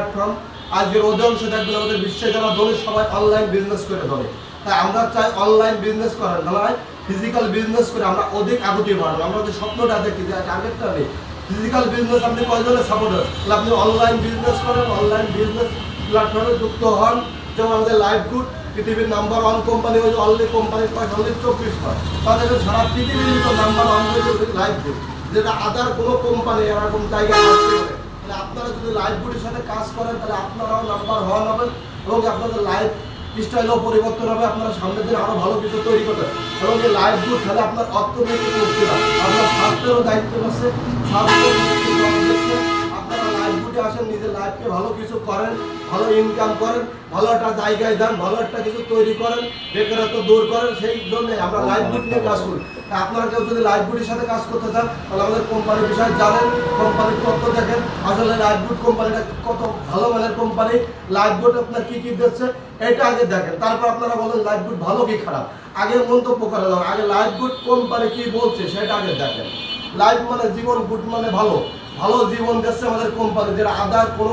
Platform. আজকের অধিকাংশ দেখবেন আমাদের বিশ্বে যারা ধরে সবাই অনলাইন বিজনেস করে ধরে। তাই আমরা চাই অনলাইন বিজনেস করার নয়, ফিজিক্যাল বিজনেস করে আমরা অধিক আগুতি বাড়বো। আমরা যে স্বপ্নটা দেখি যে টার্গেটটা নেই, ফিজিক্যাল বিজনেস আপনি কয়জনের সাপোর্টার, তাহলে আপনি অনলাইন বিজনেস করেন, অনলাইন বিজনেস প্ল্যাটফর্মে যুক্ত হন। যেমন আমাদের লাইফ গুড পৃথিবীর নাম্বার 1 কোম্পানি, ওই অনলি কোম্পানির পয়সা অনলি 24 বার, তাদের সারা পৃথিবীর নাম্বার 1 লাইফ গুড, যেটা আদার কোনো কোম্পানি এরকম জায়গায় আসতে পারে। তাহলে আপনারা যদি লাইফ গুডের সাথে কাজ করেন তাহলে আপনারাও নাম্বার 1 হবেন এবং আপনাদের লাইফ স্টাইলও পরিবর্তন হবে। আপনারা সামনের দিন আরো ভালো কিছু তৈরি করবেন এবং এই লাইফ গুড তাহলে আপনার অর্থনৈতিক মুক্তি না, আপনার স্বাস্থ্যেরও দায়িত্ব আছে, স্বাস্থ্যের আপনারা লাইফ গুডে আসেন, নিজের লাইফকে ভালো কিছু করেন, ভালো ইনকাম করেন, ভালো একটা জায়গায় যান, ভালো একটা কিছু তৈরি করেন, বেকারত্ব দূর করেন। সেই জন্য আমরা লাইফ গুড নিয়ে কাজ করি। আপনারা কেউ যদি লাইফ গুডের সাথে কাজ করতে চান তাহলে আমাদের কোম্পানির বিষয়ে জানেন, কোম্পানির তথ্য দেখেন, আসলে লাইফ গুড কোম্পানিটা কত ভালো মানের কোম্পানি, লাইফ গুড আপনার কি কি দিচ্ছে এটা আগে দেখেন, তারপর আপনারা বলেন লাইফ গুড ভালো কি খারাপ, আগে মন্তব্য করা যাবে। আগে লাইফ গুড কোম্পানি কি বলছে সেটা আগে দেখেন। লাইফ মানে জীবন, গুড মানে ভালো, ভালো জীবন দিচ্ছে আমাদের কোম্পানি, যেটা আদার কোনো